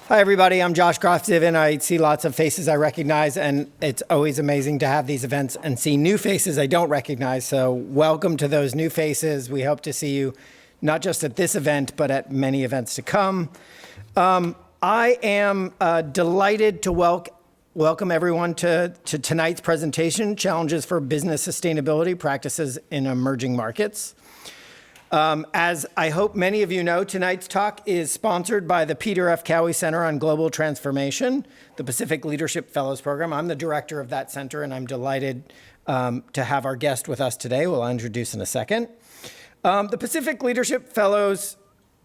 Hi, everybody. I'm Josh Grofziven. I see lots of faces I recognize, and it's always amazing to have these events and see new faces I don't recognize. So welcome to those new faces. We hope to see you not just at this event, but at many events to come. I am delighted to welcome everyone to tonight's presentation, Challenges for Business Sustainability Practices in Emerging Markets. As I hope many of you know, tonight's talk is sponsored by the Peter F. Cowhey Center on Global Transformation, the Pacific Leadership Fellows Program. I'm the director of that center, and I'm delighted to have our guest with us today, who I'll introduce in a second. The Pacific Leadership Fellows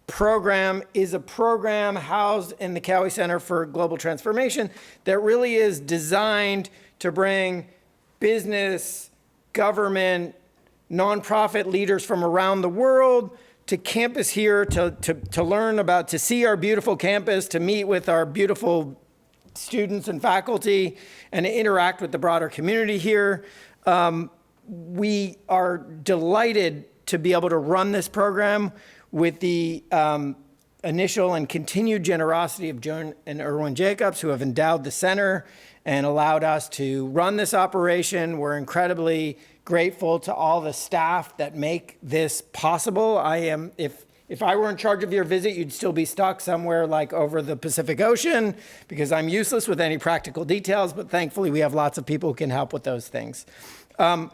Program is a program housed in the Cowhey Center for Global Transformation that really is designed to bring business, government, nonprofit leaders from around the world to campus here to learn about, to see our beautiful campus, to meet with our beautiful students and faculty, and to interact with the broader community here. We are delighted to be able to run this program with the initial and continued generosity of Joan and Erwin Jacobs, who have endowed the center and allowed us to run this operation. We're incredibly grateful to all the staff that make this possible. If I were in charge of your visit, you'd still be stuck somewhere like over the Pacific Ocean, because I'm useless with any practical details, but thankfully we have lots of people who can help with those things. I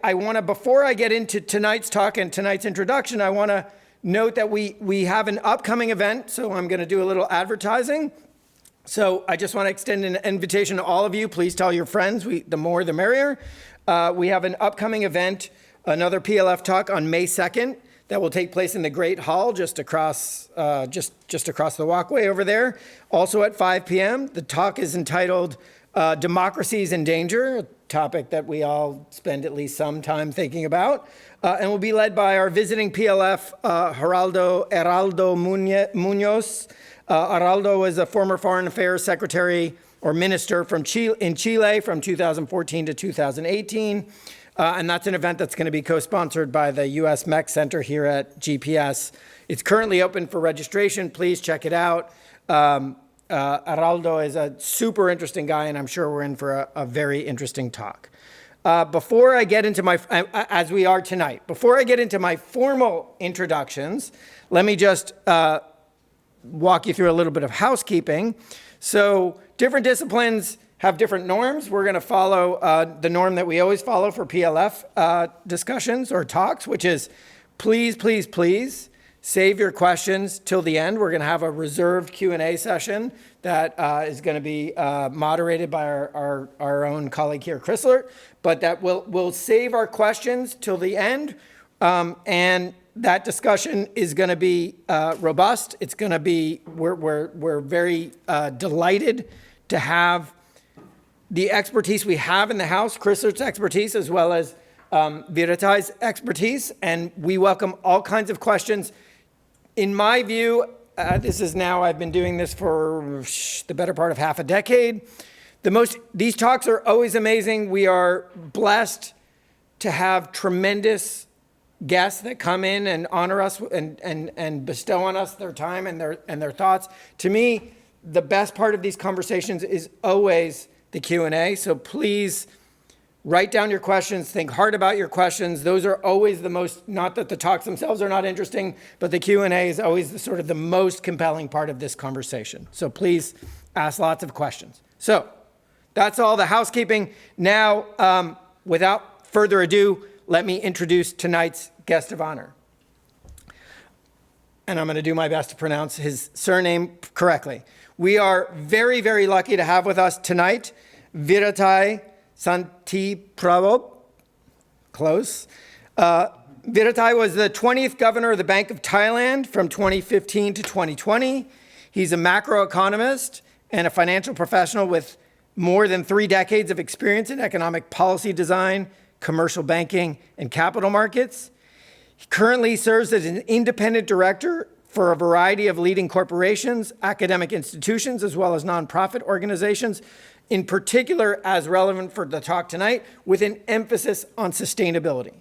want to, before I get into tonight's talk and tonight's introduction, I want to note that we have an upcoming event, so I'm going to do a little advertising. So I just want to extend an invitation to all of you. Please tell your friends. The more, the merrier. We have an upcoming event, another PLF talk on May 2nd that will take place in the Great Hall just across the walkway over there. Also at 5 p.m. The talk is entitled Democracies in Danger, a topic that we all spend at least some time thinking about, and will be led by our visiting PLF, Heraldo Munoz. Heraldo is a former Foreign Affairs Secretary or Minister in Chile from 2014 to 2018. And that's an event that's going to be co-sponsored by the U.S. MEC Center here at GPS. It's currently open for registration. Please check it out. Heraldo is a super interesting guy, and I'm sure we're in for a very interesting talk. Before I get into as we are tonight, before I get into my formal introductions, let me just walk you through a little bit of housekeeping. So different disciplines have different norms. We're going to follow the norm that we always follow for PLF discussions or talks, which is please, please, please save your questions till the end. We're going to have a reserved Q&A session that is going to be moderated by our own colleague here, Chrysler, but that we'll save our questions till the end. And that discussion is going to be robust. It's going to be, we're very delighted to have the expertise we have in the house, Chrysler's expertise, as well as Veerathai's expertise, and we welcome all kinds of questions. In my view, I've been doing this for the better part of half a decade. These talks are always amazing. We are blessed to have tremendous guests that come in and honor us and bestow on us their time and their thoughts. To me, the best part of these conversations is always the Q&A. So please write down your questions, think hard about your questions. Those are always the most, not that the talks themselves are not interesting, but the Q&A is always the most compelling part of this conversation. So please ask lots of questions. So that's all the housekeeping. Now, without further ado, let me introduce tonight's guest of honor. And I'm going to do my best to pronounce his surname correctly. We are very, very lucky to have with us tonight Veerathai Santiprabhob. Close. Veerathai was the 20th governor of the Bank of Thailand from 2015 to 2020. He's a macroeconomist and a financial professional with more than 3 decades of experience in economic policy design, commercial banking, and capital markets. He currently serves as an independent director for a variety of leading corporations, academic institutions, as well as nonprofit organizations, in particular, as relevant for the talk tonight, with an emphasis on sustainability.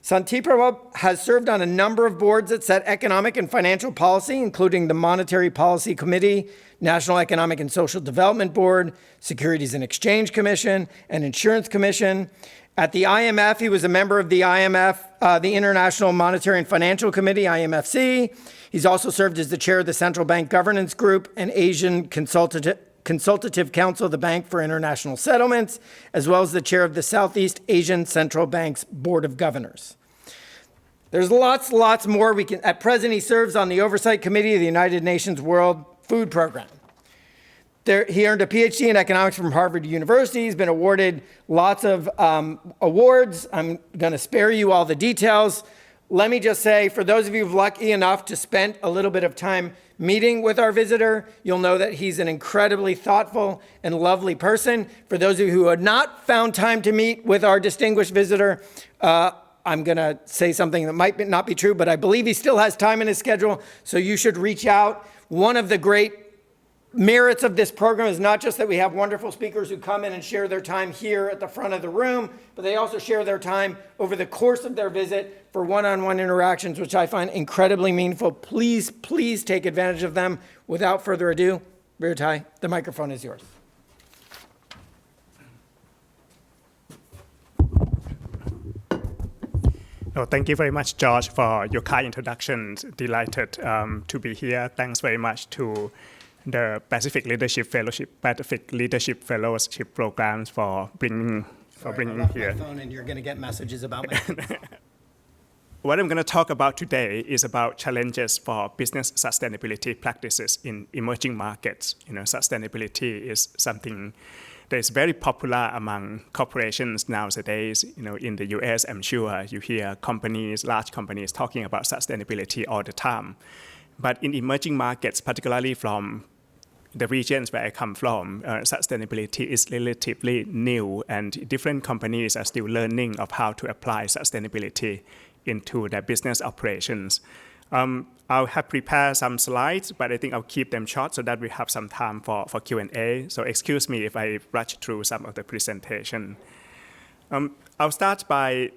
Santiprabhob has served on a number of boards that set economic and financial policy, including the Monetary Policy Committee, National Economic and Social Development Board, Securities and Exchange Commission, and Insurance Commission. At the IMF, he was a member of the IMF, the International Monetary and Financial Committee, IMFC. He's also served as the chair of the Central Bank Governance Group and Asian Consultative Council of the Bank for International Settlements, as well as the chair of the Southeast Asian Central Bank's Board of Governors. There's lots more. At present, he serves on the Oversight Committee of the United Nations World Food Program. He earned a PhD in economics from Harvard University. He's been awarded lots of awards. I'm going to spare you all the details. Let me just say, for those of you lucky enough to spend a little bit of time meeting with our visitor, you'll know that he's an incredibly thoughtful and lovely person. For those of you who have not found time to meet with our distinguished visitor, I'm going to say something that might not be true, but I believe he still has time in his schedule, so you should reach out. One of the great merits of this program is not just that we have wonderful speakers who come in and share their time here at the front of the room, but they also share their time over the course of their visit for one-on-one interactions, which I find incredibly meaningful. Please take advantage of them. Without further ado, Veerathai, the microphone is yours. Oh, thank you very much, George, for your kind introduction. Delighted to be here. Thanks very much to the Pacific Leadership Fellowship programs for bringing here. My phone, and you're going to get messages about me. What I'm going to talk about today is about challenges for business sustainability practices in emerging markets. Sustainability is something that is very popular among corporations nowadays. In the US, I'm sure you hear large companies talking about sustainability all the time. But in emerging markets, particularly from the regions where I come from, sustainability is relatively new, and different companies are still learning of how to apply sustainability into their business operations. I'll have prepared some slides, but I think I'll keep them short so that we have some time for Q&A. So excuse me if I rush through some of the presentation. I'll start by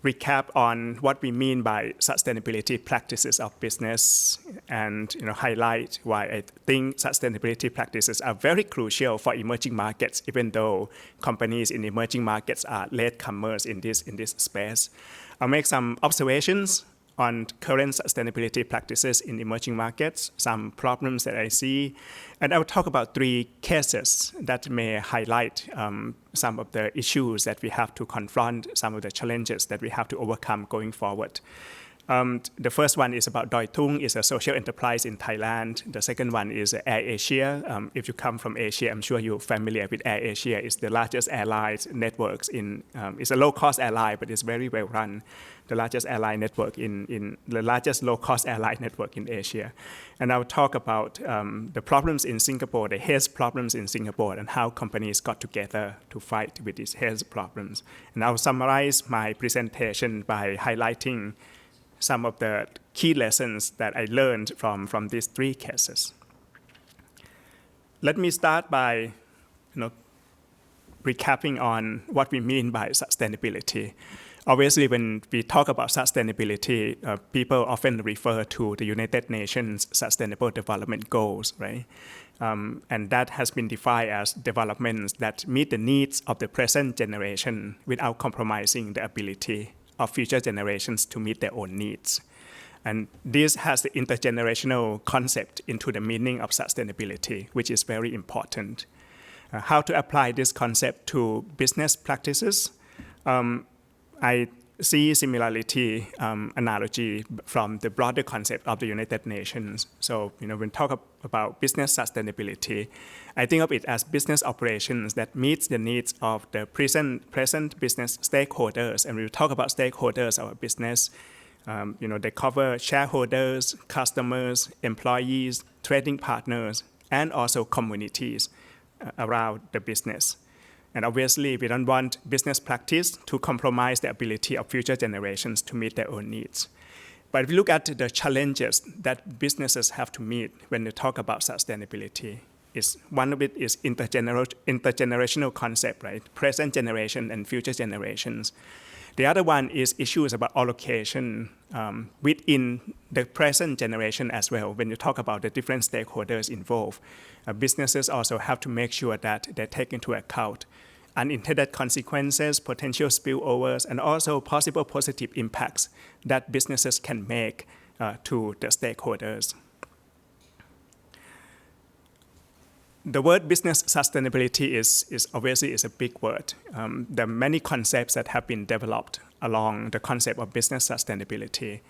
recap on what we mean by sustainability practices of business and highlight why I think sustainability practices are very crucial for emerging markets, even though companies in emerging markets are latecomers in this space. I'll make some observations on current sustainability practices in emerging markets, some problems that I see, and I'll talk about 3 cases that may highlight some of the issues that we have to confront, some of the challenges that we have to overcome going forward. The first one is about Doi Tung. It's a social enterprise in Thailand. The second one is Air Asia. If you come from Asia, I'm sure you're familiar with Air Asia. It's the largest airline networks it's a low-cost airline, but it's very well run. The largest airline network in the largest low-cost airline network in Asia. And I'll talk about the problems in Singapore, the health problems in Singapore, and how companies got together to fight with these health problems. And I'll summarize my presentation by highlighting some of the key lessons that I learned from these 3 cases. Let me start by recapping on what we mean by sustainability. Obviously, when we talk about sustainability, people often refer to the United Nations Sustainable Development Goals, right? And that has been defined as developments that meet the needs of the present generation without compromising the ability of future generations to meet their own needs. And this has the intergenerational concept into the meaning of sustainability, which is very important. How to apply this concept to business practices? I see similarity, analogy from the broader concept of the United Nations. So, when we talk about business sustainability, I think of it as business operations that meets the needs of the present business stakeholders. And when we talk about stakeholders of a business, they cover shareholders, customers, employees, trading partners, and also communities around the business. And obviously, we don't want business practice to compromise the ability of future generations to meet their own needs. But if you look at the challenges that businesses have to meet when they talk about sustainability, one of it is intergenerational concept, right? Present generation and future generations. The other one is issues about allocation within the present generation as well. When you talk about the different stakeholders involved, businesses also have to make sure that they take into account unintended consequences, potential spillovers, and also possible positive impacts that businesses can make to the stakeholders. The word business sustainability is obviously a big word. There are many concepts that have been developed along the concept of business sustainability.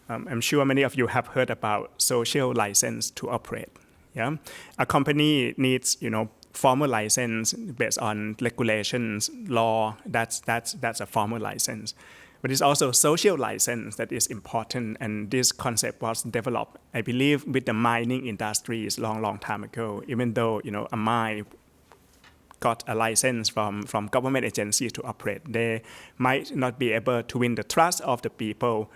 I'm sure many of you have heard about social license to operate. Yeah, a company needs, formal license based on regulations, law. That's a formal license. But it's also social license that is important, and this concept was developed, I believe, with the mining industries long time ago. Even though a mine got a license from government agencies to operate, they might not be able to win the trust of the people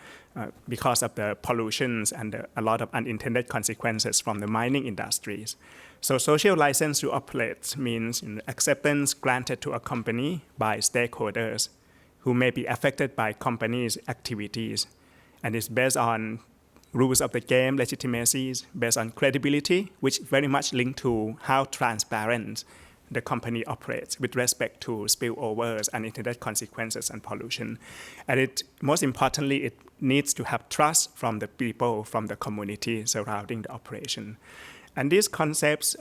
because of the pollutions and a lot of unintended consequences from the mining industries. So social license to operate means acceptance granted to a company by stakeholders who may be affected by companies' activities. And it's based on rules of the game, legitimacies, based on credibility, which very much linked to how transparent the company operates with respect to spillovers, unintended consequences, and pollution. And most importantly, it needs to have trust from the people, from the community surrounding the operation. And these concepts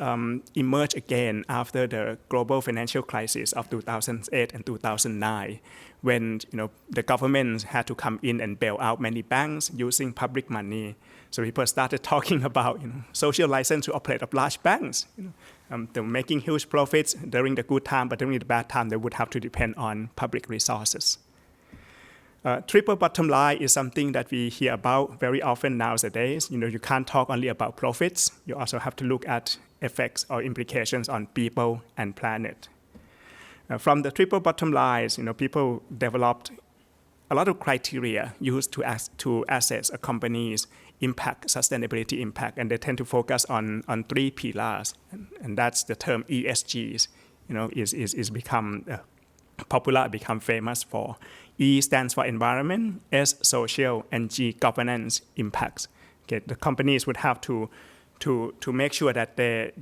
emerged again after the global financial crisis of 2008 and 2009, when the government had to come in and bail out many banks using public money. So people started talking about social license to operate of large banks. They were making huge profits during the good time, but during the bad time, they would have to depend on public resources. Triple bottom line is something that we hear about very often nowadays. You can't talk only about profits. You also have to look at effects or implications on people and planet. From the triple bottom lines, people developed a lot of criteria used to assess a company's impact, sustainability impact, and they tend to focus on 3 pillars, and that's the term ESGs. Is become popular, become famous for. E stands for environment, S social, and G governance impacts. Okay, the companies would have to make sure that they're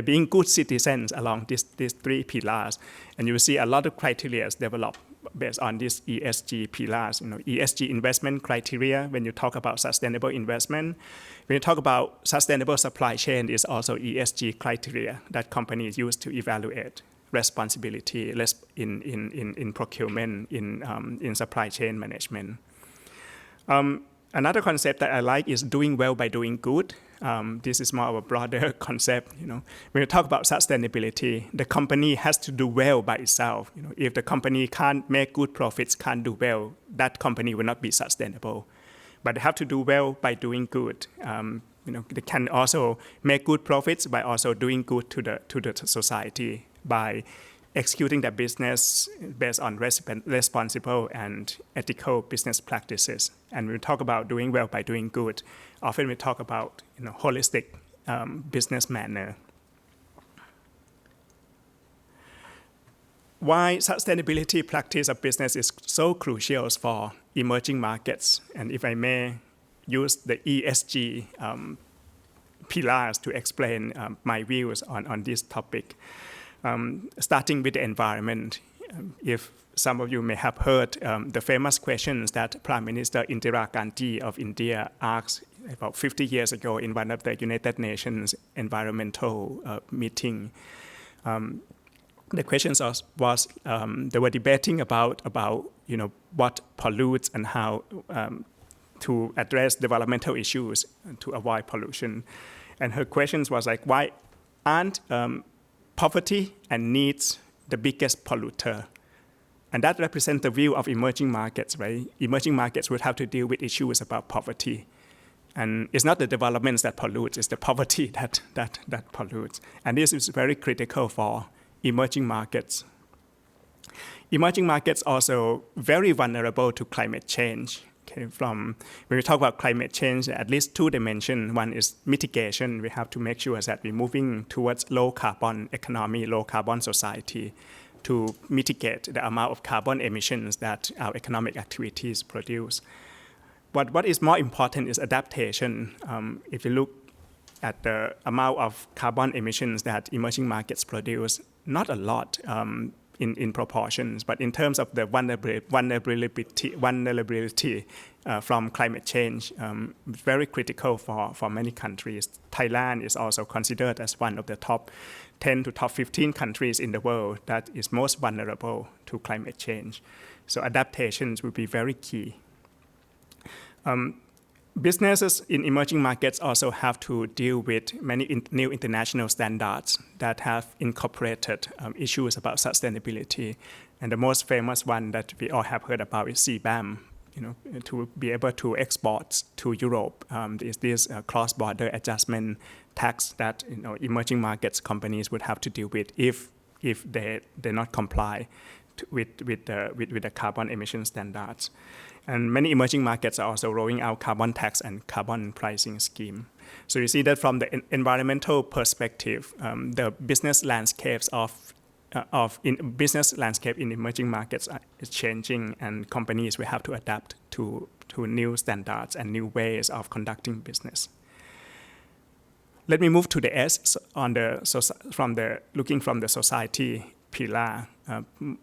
being good citizens along these 3 pillars, and you will see a lot of criteria developed based on these ESG pillars. ESG investment criteria. When you talk about sustainable investment, when you talk about sustainable supply chain, is also ESG criteria that companies use to evaluate responsibility in procurement, in supply chain management. Another concept that I like is doing well by doing good. This is more of a broader concept. When you talk about sustainability, the company has to do well by itself. If the company can't make good profits, can't do well, that company will not be sustainable. But they have to do well by doing good. They can also make good profits by also doing good to the society by executing their business based on responsible and ethical business practices. And when we talk about doing well by doing good, often we talk about holistic business manner. Why sustainability practice of business is so crucial for emerging markets, and if I may use the ESG pillars to explain my views on this topic. Starting with the environment, if some of you may have heard the famous questions that Prime Minister Indira Gandhi of India asked about 50 years ago in one of the United Nations environmental meeting. The questions was they were debating about what pollutes and how to address developmental issues to avoid pollution. And her questions was like, why aren't poverty and needs the biggest polluter? And that represents the view of emerging markets, right? Emerging markets would have to deal with issues about poverty. And it's not the developments that pollute, it's the poverty that pollutes. And this is very critical for emerging markets. Emerging markets also very vulnerable to climate change. Okay, when we talk about climate change, at least 2 dimensions. One is mitigation. We have to make sure that we're moving towards low carbon economy, low carbon society. to mitigate the amount of carbon emissions that our economic activities produce. But what is more important is adaptation. If you look at the amount of carbon emissions that emerging markets produce, not a lot in proportions, but in terms of the vulnerability from climate change, very critical for many countries. Thailand is also considered as one of the top 10 to top 15 countries in the world that is most vulnerable to climate change. So adaptations will be very key. Businesses in emerging markets also have to deal with many new international standards that have incorporated issues about sustainability. And the most famous one that we all have heard about is CBAM. To be able to export to Europe, is this cross-border adjustment tax that emerging markets companies would have to deal with if they not comply with the carbon emission standards. And many emerging markets are also rolling out carbon tax and carbon pricing scheme. So you see that from the environmental perspective, the business landscapes business landscape in emerging markets is changing, and companies will have to adapt to new standards and new ways of conducting business. Let me move to the S looking from the society pillar.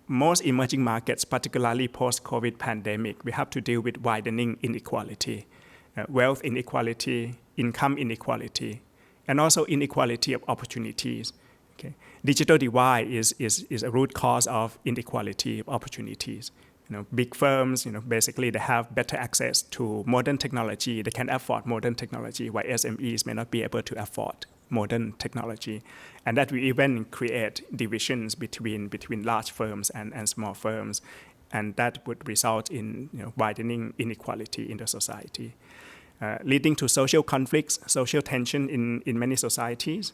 Most emerging markets, particularly post-COVID pandemic, we have to deal with widening inequality, wealth inequality, income inequality, and also inequality of opportunities. Okay. Digital divide is a root cause of inequality of opportunities. Big firms, basically they have better access to modern technology. They can afford modern technology, while SMEs may not be able to afford modern technology. And that will even create divisions between large firms and small firms. And that would result in widening inequality in the society, leading to social conflicts, social tension in many societies.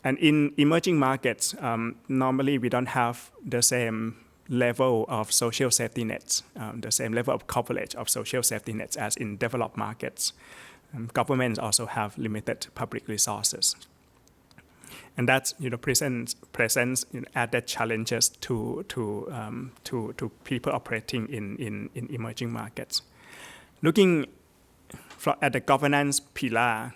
And in emerging markets, normally we don't have the same level of social safety nets, the same level of coverage of social safety nets as in developed markets. Governments also have limited public resources. And that presents added challenges to people operating in emerging markets. Looking at the governance pillar,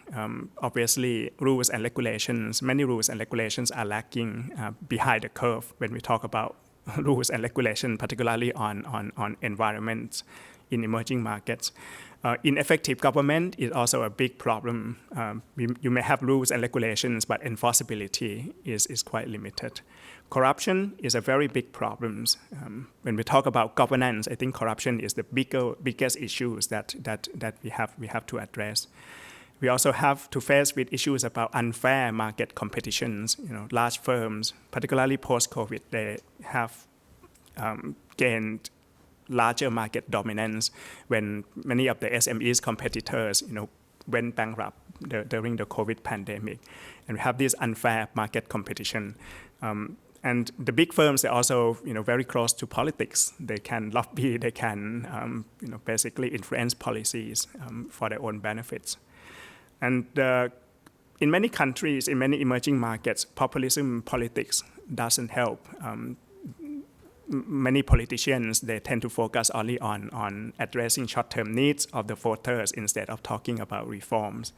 obviously rules and regulations, many rules and regulations are lacking behind the curve when we talk about rules and regulations, particularly on environment in emerging markets. Ineffective government is also a big problem. You may have rules and regulations, but enforceability is quite limited. Corruption is a very big problem. When we talk about governance, I think corruption is the biggest issues that we have to address. We also have to face with issues about unfair market competitions. Large firms, particularly post-COVID, they have gained larger market dominance when many of the SMEs competitors, went bankrupt during the COVID pandemic. And we have this unfair market competition. And the big firms are also, very close to politics. They can lobby, they can, basically influence policies for their own benefits. And in many countries, in many emerging markets, populism politics doesn't help. Many politicians, they tend to focus only on addressing short-term needs of the voters instead of talking about reforms.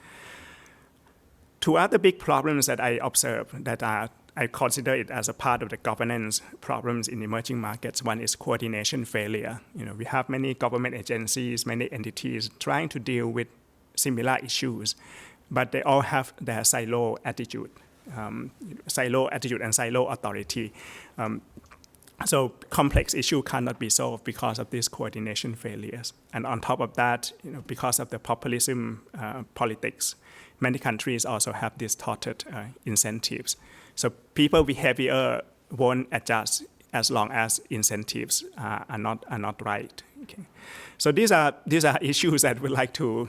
Two other big problems that I observe that I consider it as a part of the governance problems in emerging markets. One is coordination failure. We have many government agencies, many entities trying to deal with similar issues, but they all have their silo attitude and silo authority. So complex issue cannot be solved because of these coordination failures. And on top of that, because of the populism politics, many countries also have distorted incentives. So people behavior won't adjust as long as incentives are not right. Okay. So these are issues that we'd like to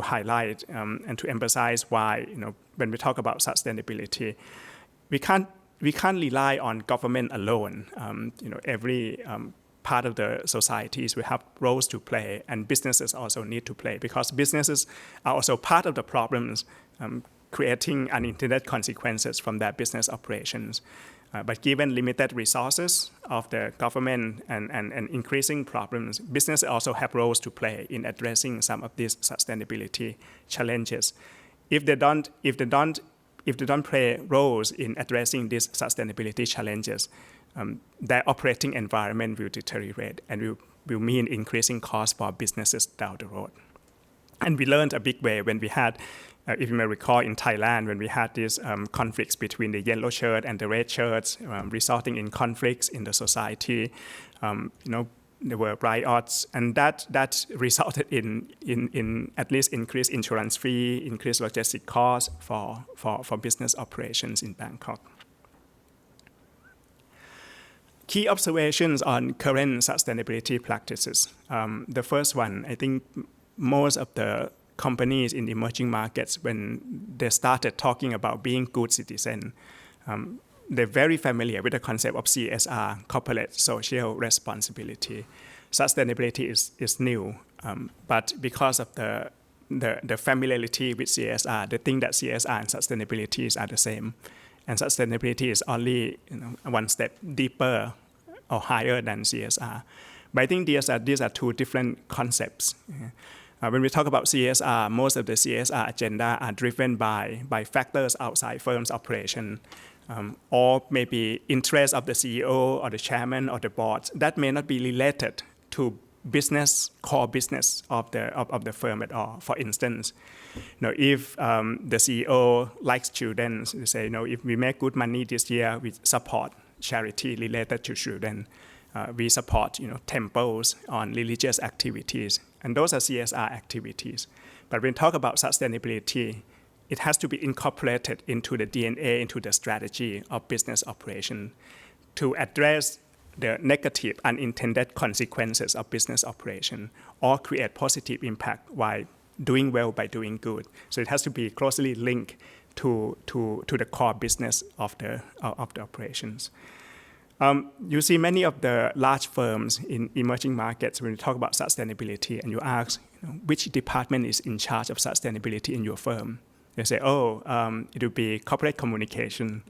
highlight and to emphasize why when we talk about sustainability, we can't rely on government alone. Every part of the societies will have roles to play, and businesses also need to play, because businesses are also part of the problems, creating unintended consequences from their business operations. But given limited resources of the government and increasing problems, business also have roles to play in addressing some of these sustainability challenges. If they don't play roles in addressing these sustainability challenges, their operating environment will deteriorate and will mean increasing costs for businesses down the road. And we learned a big way when we had, if you may recall, in Thailand, when we had these conflicts between the yellow shirt and the red shirts, resulting in conflicts in the society. There were riots, and that resulted in at least increased insurance fee, increased logistic costs for business operations in Bangkok. Key observations on current sustainability practices. The first one, I think most of the companies in emerging markets, when they started talking about being good citizen, they're very familiar with the concept of CSR, corporate social responsibility. Sustainability is new, but because of the familiarity with CSR, they think that CSR and sustainability are the same, and sustainability is only one step deeper or higher than CSR. But I think these are two different concepts. When we talk about CSR, most of the CSR agenda are driven by factors outside firms' operation, or maybe interests of the CEO or the chairman or the board that may not be related to core business of the firm at all. For instance, if the CEO likes children, they say, if we make good money this year, we support charity related to children. We support, temples on religious activities, and those are CSR activities. But when we talk about sustainability, it has to be incorporated into the DNA, into the strategy of business operation to address the negative unintended consequences of business operation or create positive impact while doing well by doing good. So it has to be closely linked to the core business of the operations. You see many of the large firms in emerging markets, when you talk about sustainability and you ask, which department is in charge of sustainability in your firm? They say, it will be corporate communication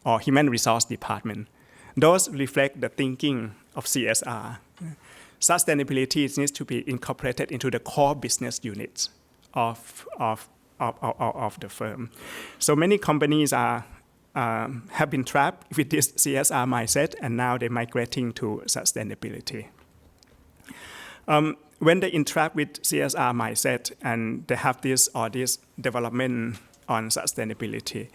or human resource department. Those reflect the thinking of CSR. Sustainability needs to be incorporated into the core business units of the firm. So many companies have been trapped with this CSR mindset, and now they're migrating to sustainability. When they entrap with CSR mindset and they have this development on sustainability,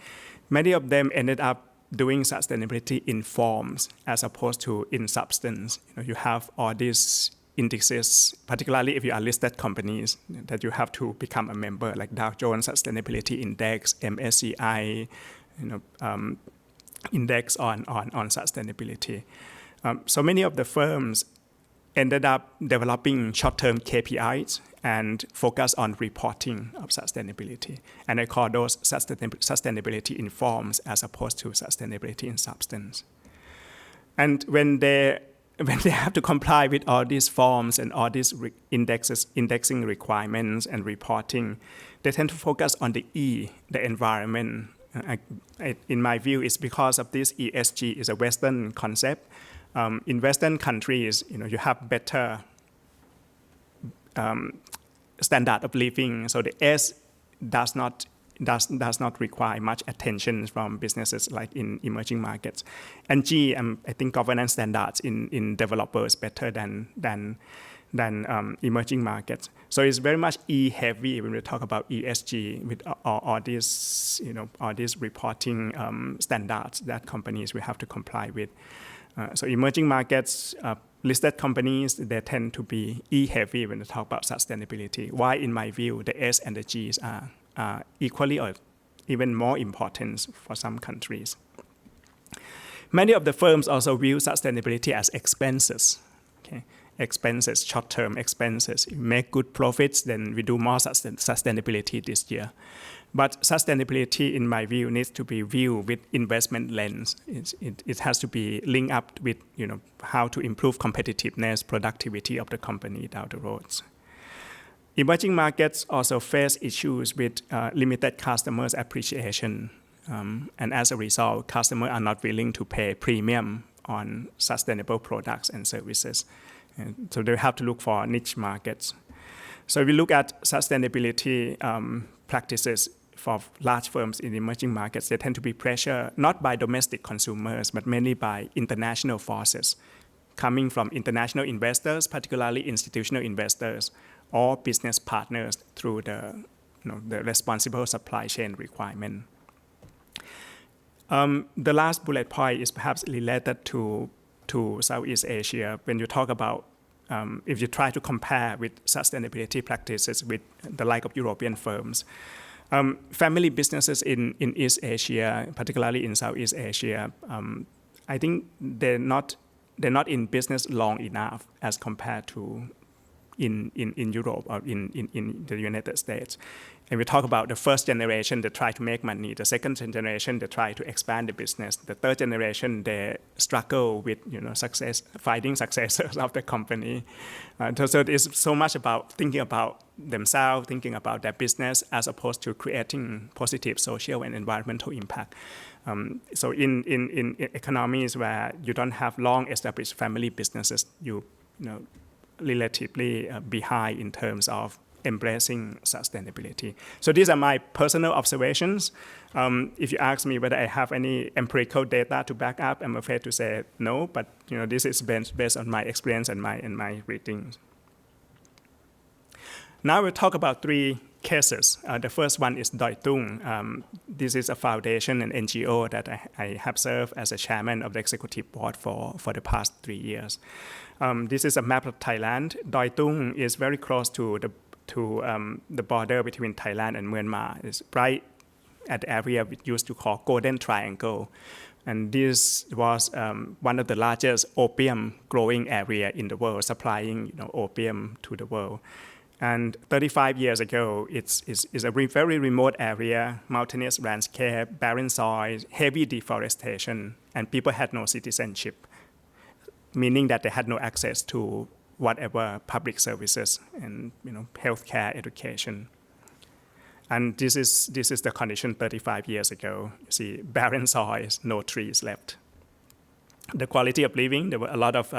many of them ended up doing sustainability in forms as opposed to in substance. You have all these indexes, particularly if you are listed companies, that you have to become a member, like Dow Jones Sustainability Index, MSCI, index on sustainability. So many of the firms ended up developing short-term KPIs and focus on reporting of sustainability. And I call those sustainability in forms as opposed to sustainability in substance. And when they have to comply with all these forms and all these indexing requirements and reporting, they tend to focus on the E, the environment. In my view, it's because of this ESG is a Western concept. In Western countries, you have better standard of living, so the S does not require much attention from businesses like in emerging markets. And G, I think governance standards in developers better than emerging markets. So it's very much E heavy when we talk about ESG with all these reporting standards that companies will have to comply with. So emerging markets, listed companies, they tend to be E heavy when we talk about sustainability. Why, in my view, the S and the Gs are equally or even more important for some countries. Many of the firms also view sustainability as expenses. Okay? Expenses, short-term expenses. You make good profits, then we do more sustainability this year. But sustainability, in my view, needs to be viewed with investment lens. It has to be linked up with how to improve competitiveness, productivity of the company down the roads. Emerging markets also face issues with limited customers' appreciation. And as a result, customers are not willing to pay premium on sustainable products and services. And so they have to look for niche markets. So if we look at sustainability practices for large firms in emerging markets, they tend to be pressured not by domestic consumers, but mainly by international forces coming from international investors, particularly institutional investors, or business partners through the responsible supply chain requirement. The last bullet point is perhaps related to Southeast Asia. When you talk about, if you try to compare with sustainability practices with the like of European firms, family businesses in East Asia, particularly in Southeast Asia, I think they're not in business long enough as compared to in Europe or in the United States. And we talk about the first generation, they try to make money. The second generation, they try to expand the business. The third generation, they struggle with finding successors of the company. So it's so much about thinking about themselves, thinking about their business, as opposed to creating positive social and environmental impact. So in economies where you don't have long established family businesses, you relatively behind in terms of embracing sustainability. So these are my personal observations. If you ask me whether I have any empirical data to back up, I'm afraid to say no, but this is based on my experience and my readings. Now we'll talk about 3 cases. The first one is Doi Tung. This is a foundation, an NGO that I have served as a chairman of the executive board for the past 3 years. This is a map of Thailand. Doi Tung is very close to the border between Thailand and Myanmar. It's right at the area we used to call Golden Triangle. And this was one of the largest opium growing area in the world, supplying opium to the world. And 35 years ago, it's a very remote area, mountainous landscape, barren soil, heavy deforestation, and people had no citizenship, meaning that they had no access to whatever public services and healthcare, education. And this is the condition 35 years ago. You see, barren soil, no trees left. The quality of living, there were a lot of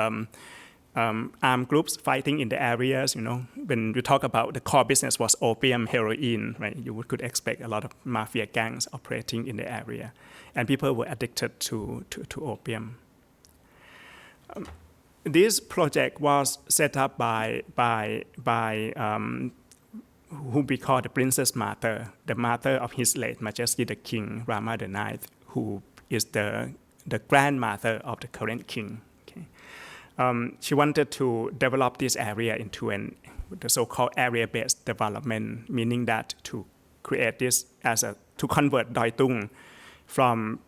armed groups fighting in the areas. When you talk about the core business was opium, heroin, right? You could expect a lot of mafia gangs operating in the area, and people were addicted to opium. This project was set up by who we call the Princess Mother, the mother of His late Majesty the King Rama IX, who is the grandmother of the current king. She wanted to develop this area into the so-called area-based development, meaning that to create this to convert Doi Tung from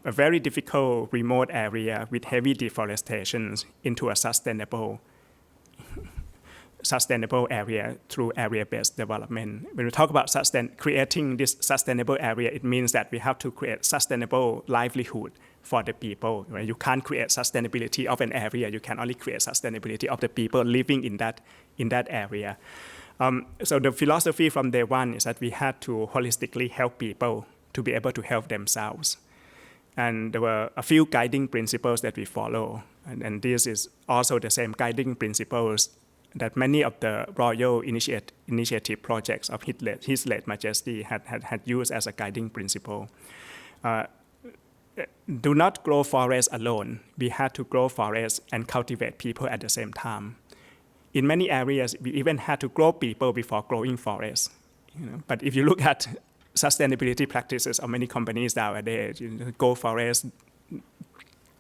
a very difficult remote area with heavy deforestation into a sustainable area through area-based development. When we talk about creating this sustainable area, it means that we have to create sustainable livelihood for the people. Right? You can't create sustainability of an area. You can only create sustainability of the people living in that area. So the philosophy from day one is that we had to holistically help people to be able to help themselves. And there were a few guiding principles that we follow. And this is also the same guiding principles that many of the royal initiative projects of His late Majesty had used as a guiding principle. Do not grow forests alone. We had to grow forests and cultivate people at the same time. In many areas, we even had to grow people before growing forests. But if you look at sustainability practices of many companies nowadays, grow forests,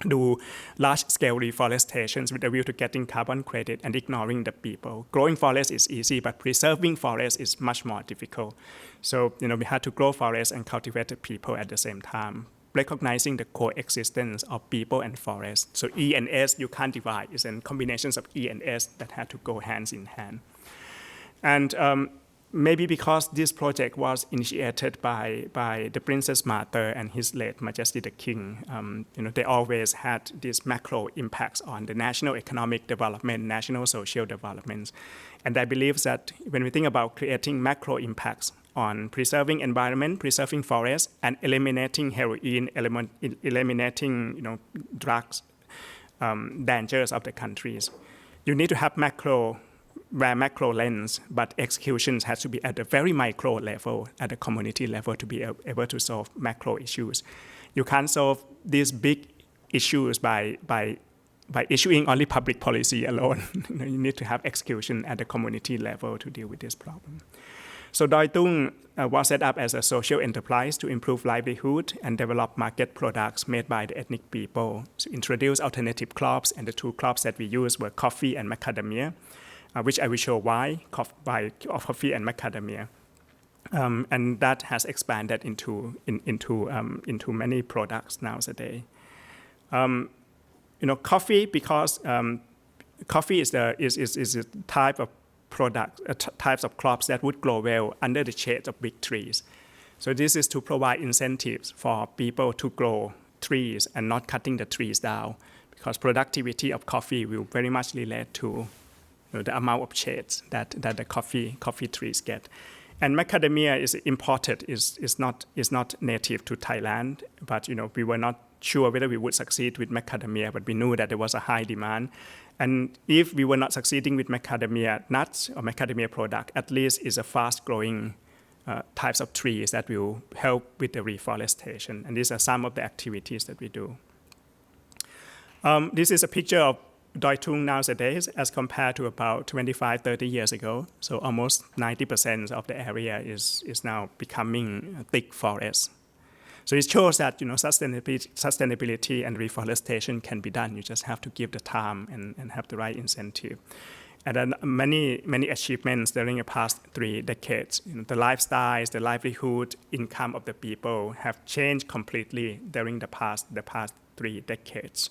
do large-scale reforestation with a view to getting carbon credit and ignoring the people. Growing forests is easy, but preserving forests is much more difficult. So, we had to grow forests and cultivate the people at the same time, recognizing the coexistence of people and forests. So E and S, you can't divide. It's a combination of E and S that had to go hands in hand. And maybe because this project was initiated by the Princess Mother and His late Majesty the King, they always had these macro impacts on the national economic development, national social developments. And I believe that when we think about creating macro impacts on preserving environment, preserving forests, and eliminating heroin, eliminating drugs dangers of the countries. You need to have macro lens, but executions has to be at the very micro level, at the community level, to be able to solve macro issues. You can't solve these big issues by issuing only public policy alone. You need to have execution at the community level to deal with this problem. So Doi Tung was set up as a social enterprise to improve livelihood and develop market products made by the ethnic people. So introduce alternative crops, and the two crops that we used were coffee and macadamia, which I will show why, coffee and macadamia. And that has expanded into many products nowadays. Coffee, because coffee is a type of product, types of crops that would grow well under the shade of big trees. So this is to provide incentives for people to grow trees and not cutting the trees down, because productivity of coffee will very much relate to the amount of shades that the coffee trees get. And macadamia is imported, is not native to Thailand, but we were not sure whether we would succeed with macadamia, but we knew that there was a high demand. And if we were not succeeding with macadamia nuts or macadamia product, at least is a fast-growing types of trees that will help with the reforestation. And these are some of the activities that we do. This is a picture of Doi Tung nowadays as compared to about 25, 30 years ago. So almost 90% of the area is now becoming thick forest. So it shows that sustainability and reforestation can be done. You just have to give the time and have the right incentive. And then many achievements during the past 3 decades. The lifestyles, the livelihood, income of the people have changed completely during the past 3 decades.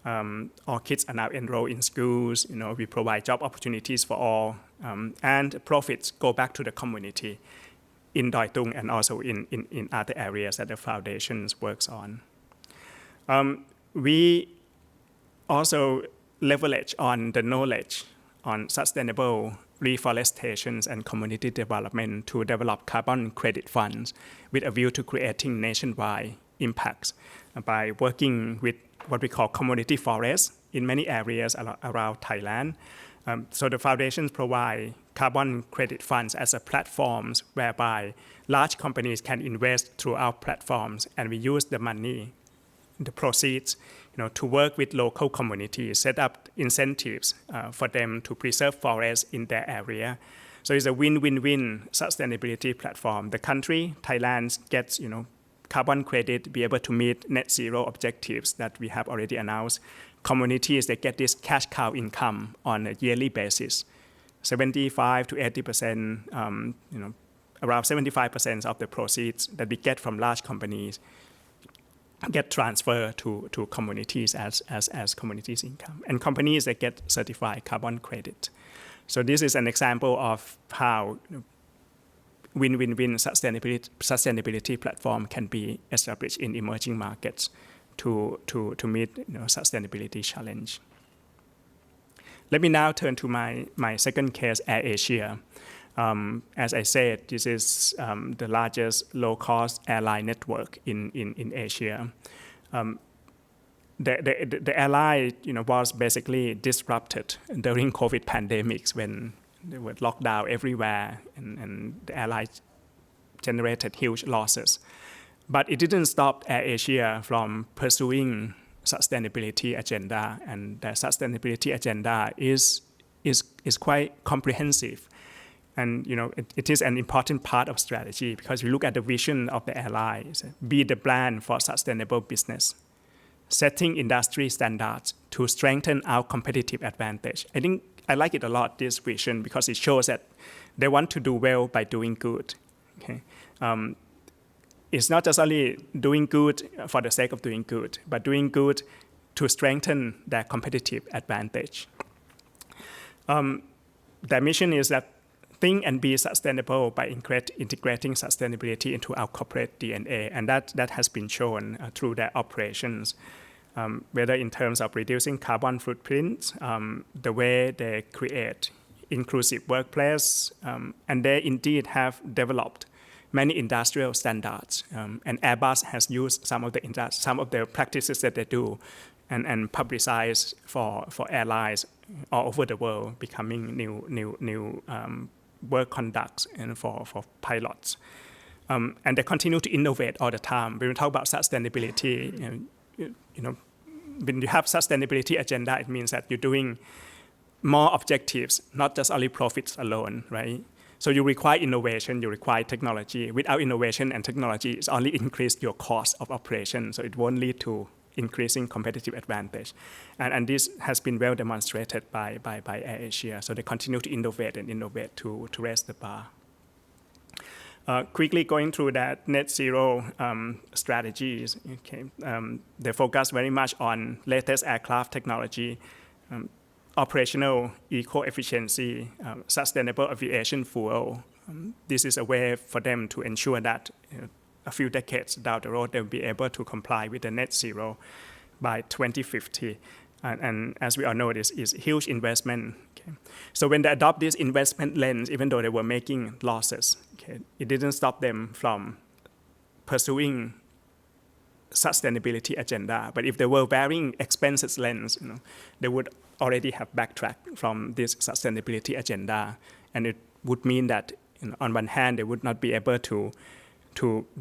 All kids are now enrolled in schools. We provide job opportunities for all, and profits go back to the community in Doi Tung and also in other areas that the foundations works on. We also leverage on the knowledge on sustainable reforestations and community development to develop carbon credit funds with a view to creating nationwide impacts by working with what we call community forests in many areas around Thailand. So the foundations provide carbon credit funds as a platforms whereby large companies can invest through our platforms, and we use the money, the proceeds, to work with local communities, set up incentives for them to preserve forests in their area. So it's a win-win-win sustainability platform. The country, Thailand, gets carbon credit, be able to meet net zero objectives that we have already announced. Communities, they get this cash cow income on a yearly basis. 75 to 80%, around 75% of the proceeds that we get from large companies get transferred to communities as communities' income. And companies, they get certified carbon credit. So this is an example of how win-win-win sustainability platform can be established in emerging markets to meet sustainability challenge. Let me now turn to my second case, AirAsia. As I said, this is the largest low-cost airline network in Asia. The airline was basically disrupted during COVID pandemics when there were lockdown everywhere and the airlines generated huge losses. But it didn't stop AirAsia from pursuing sustainability agenda, and the sustainability agenda is quite comprehensive. And it is an important part of strategy, because we look at the vision of the airlines, be the brand for sustainable business, setting industry standards to strengthen our competitive advantage. I think I like it a lot, this vision, because it shows that they want to do well by doing good. Okay? It's not just only doing good for the sake of doing good, but doing good to strengthen their competitive advantage. Their mission is that think and be sustainable by integrating sustainability into our corporate DNA, and that has been shown through their operations, whether in terms of reducing carbon footprints, the way they create inclusive workplace, and they indeed have developed many industrial standards, and Airbus has used some of the practices that they do, and publicized for airlines all over the world, becoming new work conducts and for pilots. And they continue to innovate all the time. When we talk about sustainability, when you have sustainability agenda, it means that you're doing more objectives, not just only profits alone, right? So you require innovation, you require technology. Without innovation and technology, it's only increase your cost of operation, so it won't lead to increasing competitive advantage. And this has been well demonstrated by AirAsia. So they continue to innovate to raise the bar. Quickly going through that net zero strategies, okay. They focus very much on latest aircraft technology, operational eco-efficiency, sustainable aviation fuel. This is a way for them to ensure that a few decades down the road, they'll be able to comply with the net zero by 2050. And as we all know, this is huge investment. Okay. So when they adopt this investment lens, even though they were making losses, okay, it didn't stop them from pursuing sustainability agenda. But if they were varying expenses lens, they would already have backtracked from this sustainability agenda. And it would mean that on one hand, they would not be able to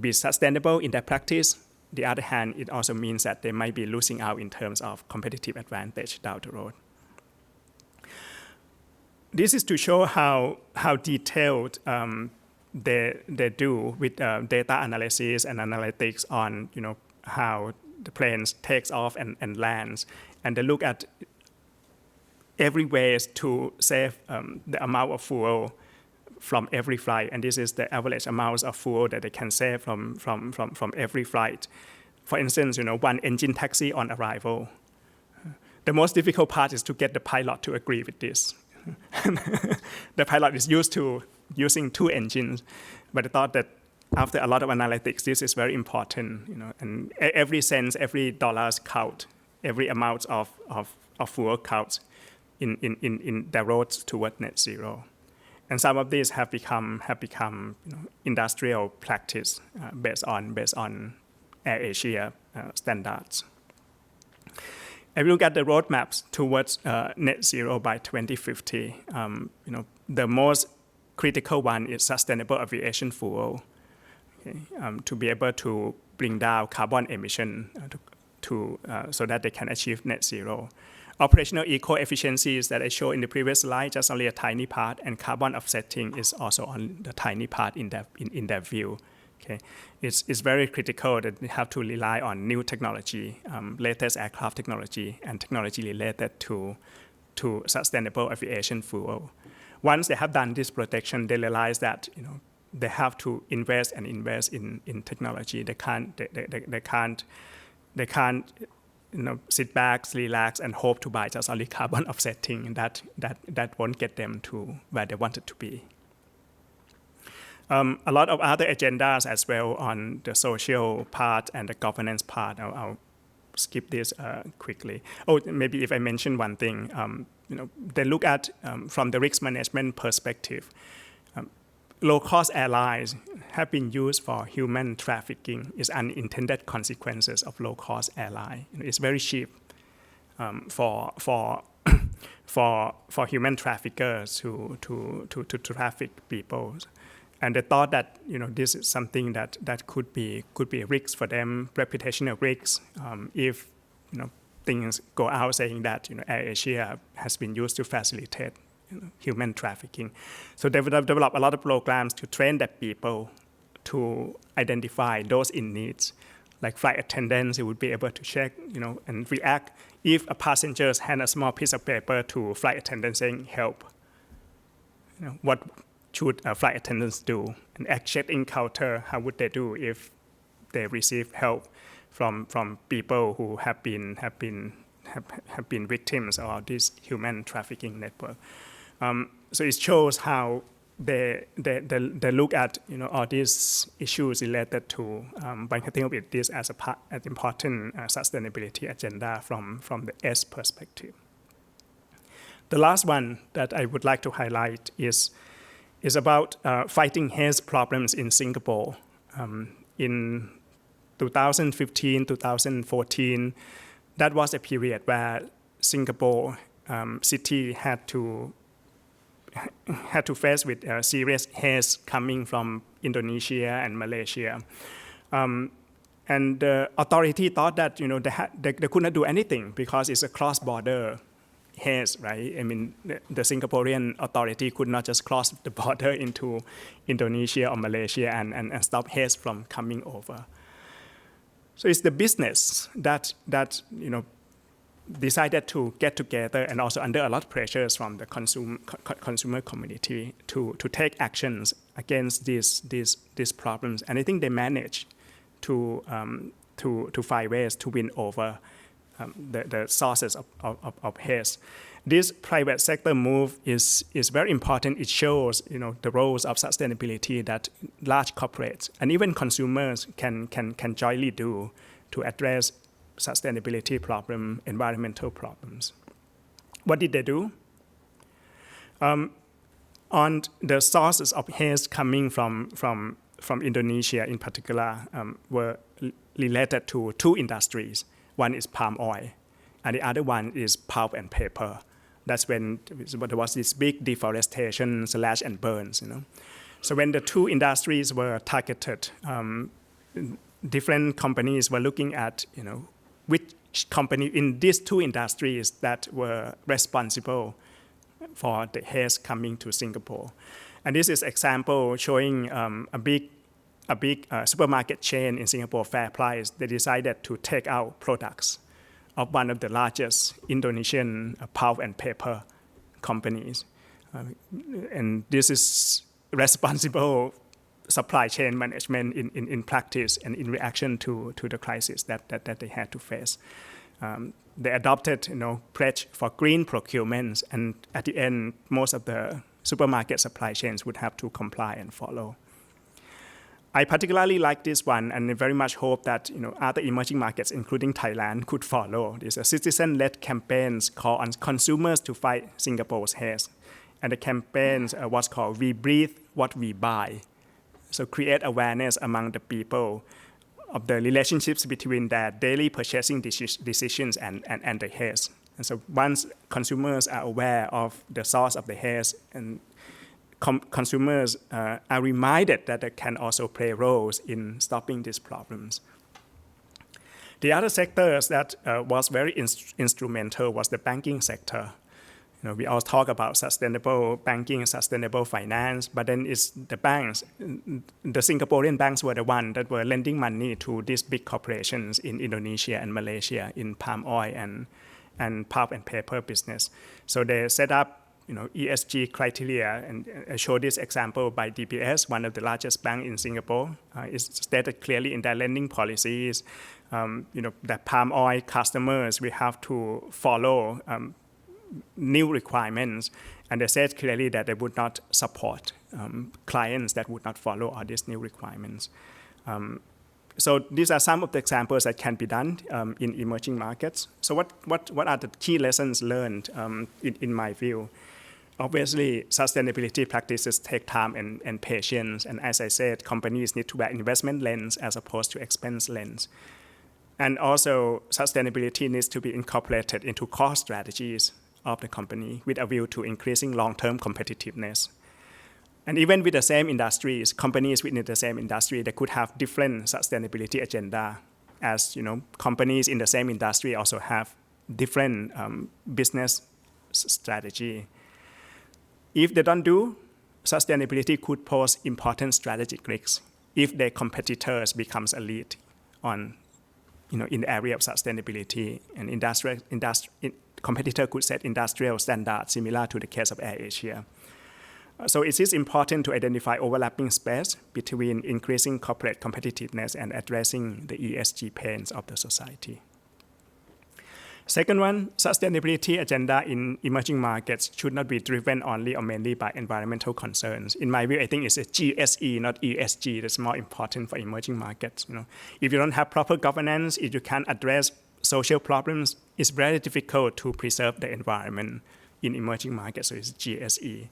be sustainable in their practice. The other hand, it also means that they might be losing out in terms of competitive advantage down the road. This is to show how detailed they do with data analysis and analytics on how the planes takes off and lands, and they look at every ways to save the amount of fuel from every flight, and this is the average amount of fuel that they can save from every flight. For instance, one engine taxi on arrival. The most difficult part is to get the pilot to agree with this. The pilot is used to using 2 engines, but I thought that after a lot of analytics, this is very important, and every cent, every dollars count, every amount of fuel counts in the roads toward net zero. And some of these have become industrial practice based on AirAsia standards. If you look at the roadmaps towards net zero by 2050, the most critical one is sustainable aviation fuel, okay, to be able to bring down carbon emission so that they can achieve net zero. Operational eco-efficiencies that I showed in the previous slide, just only a tiny part, and carbon offsetting is also on the tiny part in that view. Okay, it's very critical that they have to rely on new technology, latest aircraft technology, and technology related to sustainable aviation fuel. Once they have done this protection, they realize that they have to invest in technology. They can't sit back, relax, and hope to buy just only carbon offsetting. That won't get them to where they wanted to be. A lot of other agendas as well on the social part and the governance part. I'll skip this quickly. Oh, maybe if I mention one thing, they look at from the risk management perspective. Low-cost airlines have been used for human trafficking. It's unintended consequences of low-cost airline. It's very cheap for human traffickers to traffic people. And they thought that this is something that could be a risk for them, reputational risks, if things go out saying that AirAsia has been used to facilitate human trafficking. So they would have developed a lot of programs to train their people to identify those in needs. Like flight attendants, they would be able to check, and react if a passenger hand a small piece of paper to flight attendant saying help. What should flight attendants do? And at check-in counter, how would they do if they receive help from people who have been victims of this human trafficking network? So it shows how they look at all these issues related to one can think of this as an important sustainability agenda from the S perspective. The last one that I would like to highlight is is about fighting health problems in Singapore. In 2015, 2014, that was a period where Singapore city had to face with serious haze coming from Indonesia and Malaysia. And the authority thought that they could not do anything because it's a cross-border haze, right? I mean, the Singaporean authority could not just cross the border into Indonesia or Malaysia and stop haze from coming over. So it's the business that decided to get together, and also under a lot of pressures from the consumer community to take actions against these problems. And I think they managed to find ways to win over the sources of haze. This private sector move is very important. It shows the roles of sustainability that large corporates and even consumers can jointly do to address sustainability problem, environmental problems. What did they do? On the sources of haze coming from Indonesia in particular were related to two industries. One is palm oil, and the other one is pulp and paper. That's when there was this big deforestation / and burns. So when the two industries were targeted, different companies were looking at which company in these two industries that were responsible for the haze coming to Singapore. And this is example showing a big supermarket chain in Singapore, FairPrice. They decided to take out products of one of the largest Indonesian pulp and paper companies. And this is responsible supply chain management in practice and in reaction to the crisis that they had to face. They adopted pledge for green procurements, and at the end, most of the supermarket supply chains would have to comply and follow. I particularly like this one, and I very much hope that other emerging markets, including Thailand, could follow. These are citizen-led campaigns call on consumers to fight Singapore's haze, and the campaigns what's called "We Breathe What We Buy." So create awareness among the people of the relationships between their daily purchasing decisions and the haze. And so once consumers are aware of the source of the haze, and consumers are reminded that they can also play roles in stopping these problems. The other sectors that was very instrumental was the banking sector. We all talk about sustainable banking, sustainable finance, but then it's the banks. The Singaporean banks were the ones that were lending money to these big corporations in Indonesia and Malaysia in palm oil and pulp and paper business. So they set up ESG criteria, and I show this example by DBS, one of the largest banks in Singapore. It's stated clearly in their lending policies, that palm oil customers will have to follow new requirements, and they said clearly that they would not support clients that would not follow all these new requirements. So these are some of the examples that can be done in emerging markets. So what are the key lessons learned in my view? Obviously, sustainability practices take time and patience, and as I said, companies need to wear investment lens as opposed to expense lens. And also, sustainability needs to be incorporated into core strategies of the company with a view to increasing long-term competitiveness. And even with the same industries, companies within the same industry, they could have different sustainability agenda, as companies in the same industry also have different business strategy. If they don't do, sustainability could pose important strategic risks if their competitors becomes a lead on, in the area of sustainability. And competitor could set industrial standards similar to the case of AirAsia. So it is important to identify overlapping space between increasing corporate competitiveness and addressing the ESG pains of the society. Second one, sustainability agenda in emerging markets should not be driven only or mainly by environmental concerns. In my view, I think it's a GSE, not ESG, that's more important for emerging markets. If you don't have proper governance, if you can't address social problems, it's very difficult to preserve the environment in emerging markets, so it's GSE.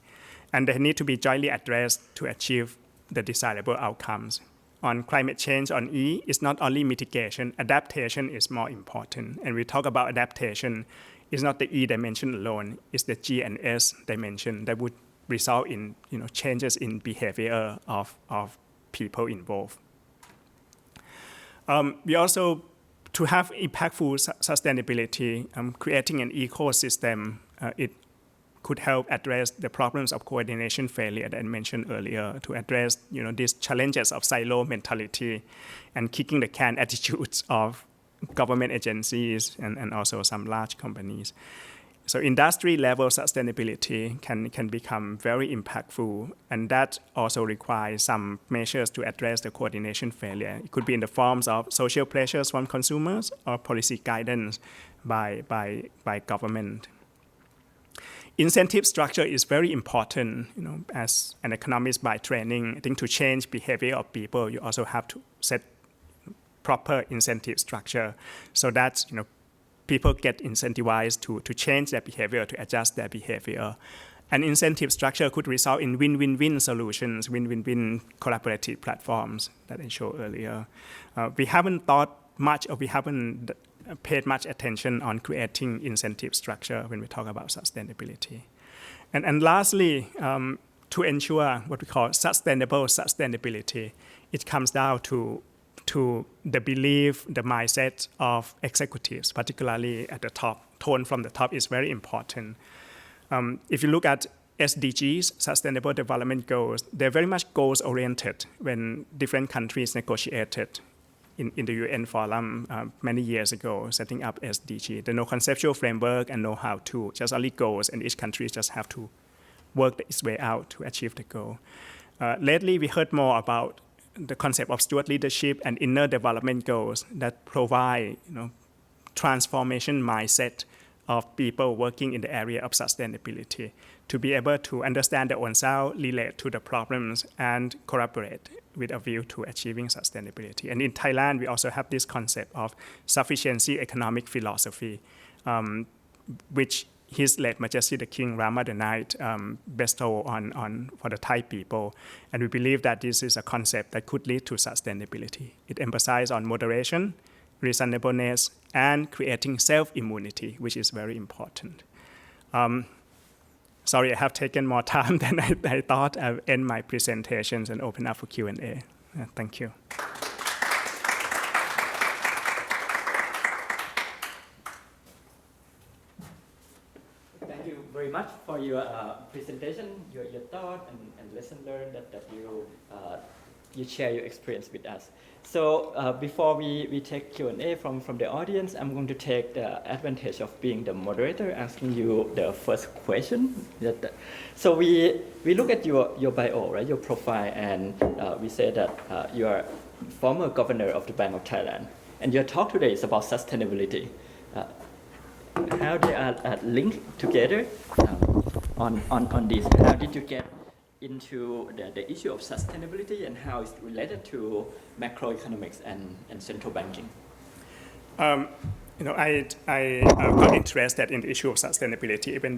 and they need to be jointly addressed to achieve the desirable outcomes. On climate change, on E, it's not only mitigation, adaptation is more important. And we talk about adaptation, it's not the E dimension alone, it's the G and S dimension that would result in changes in behavior of people involved. We also, to have impactful sustainability, creating an ecosystem, it could help address the problems of coordination failure that I mentioned earlier, to address these challenges of silo mentality and kicking the can attitudes of government agencies and also some large companies. So industry level sustainability can become very impactful, and that also requires some measures to address the coordination failure. It could be in the forms of social pressures from consumers or policy guidance by government. Incentive structure is very important. As an economist by training, I think to change behavior of people, you also have to set proper incentive structure so that people get incentivized to change their behavior, to adjust their behavior. An incentive structure could result in win-win-win solutions, win-win-win collaborative platforms that I showed earlier. We haven't thought much, or we haven't paid much attention on creating incentive structure when we talk about sustainability. And lastly, to ensure what we call sustainable sustainability, it comes down to the belief, the mindset of executives, particularly at the top. Tone from the top is very important. If you look at SDGs, Sustainable Development Goals, they're very much goals-oriented when different countries negotiated in the UN forum many years ago, setting up SDG. There's no conceptual framework and no how-to, just only goals, and each country just have to work its way out to achieve the goal. Lately, we heard more about the concept of steward leadership and inner development goals that provide transformation mindset of people working in the area of sustainability to be able to understand their own self, relate to the problems, and collaborate with a view to achieving sustainability. And in Thailand, we also have this concept of sufficiency economic philosophy, which His late Majesty the King Rama IX bestowed on for the Thai people. And we believe that this is a concept that could lead to sustainability. It emphasizes on moderation, reasonableness, and creating self-immunity, which is very important. Sorry, I have taken more time than I thought. I'll end my presentations and open up for Q&A. Thank you. Thank you very much for your presentation, your thought and lesson learned that you share your experience with us. So before we take Q&A from the audience, I'm going to take the advantage of being the moderator, asking you the first question. So we look at your bio, right, your profile, and we say that you are former governor of the Bank of Thailand. And your talk today is about sustainability. How they are linked together on this. How did you get into the issue of sustainability and how it's related to macroeconomics and central banking? I got interested in the issue of sustainability even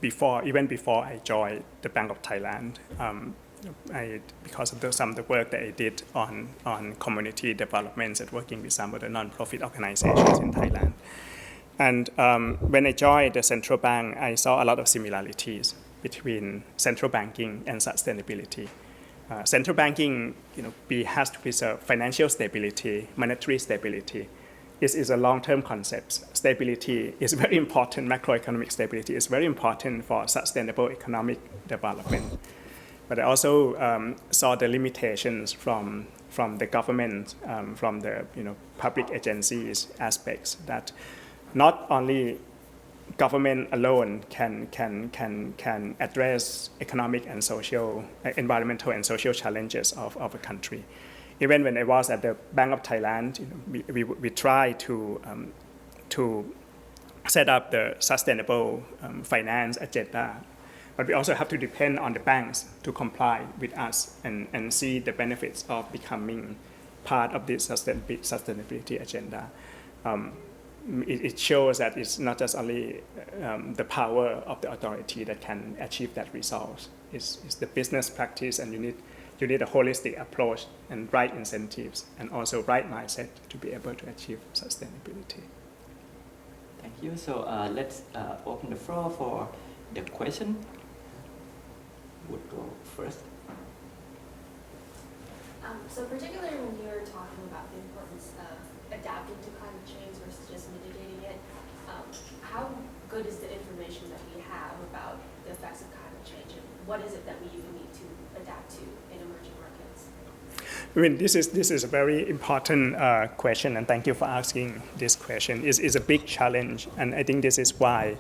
before I joined the Bank of Thailand. Because of some of the work that I did on community developments and working with some of the non-profit organizations in Thailand. And when I joined the central bank, I saw a lot of similarities between central banking and sustainability. Central banking, has to preserve financial stability, monetary stability. It is a long-term concept. Stability is very important. Macroeconomic stability is very important for sustainable economic development. But I also saw the limitations from the government, from the public agencies aspects that not only government alone can address economic and social, environmental and social challenges of a country. Even when I was at the Bank of Thailand, we tried to set up the sustainable finance agenda, but we also have to depend on the banks to comply with us and see the benefits of becoming part of this sustainability agenda. it shows that it's not just only the power of the authority that can achieve that result. It's the business practice, and you need a holistic approach and right incentives and also right mindset to be able to achieve sustainability. Thank you. So let's open the floor for the question. Would go first. So particularly when you're talking about the importance of adapting to climate change versus just mitigating it, how good is the information that we have about the effects of climate change, and what is it that we even need to adapt to in emerging markets? I mean, this is a very important question, and thank you for asking this question. It's a big challenge, and I think this is why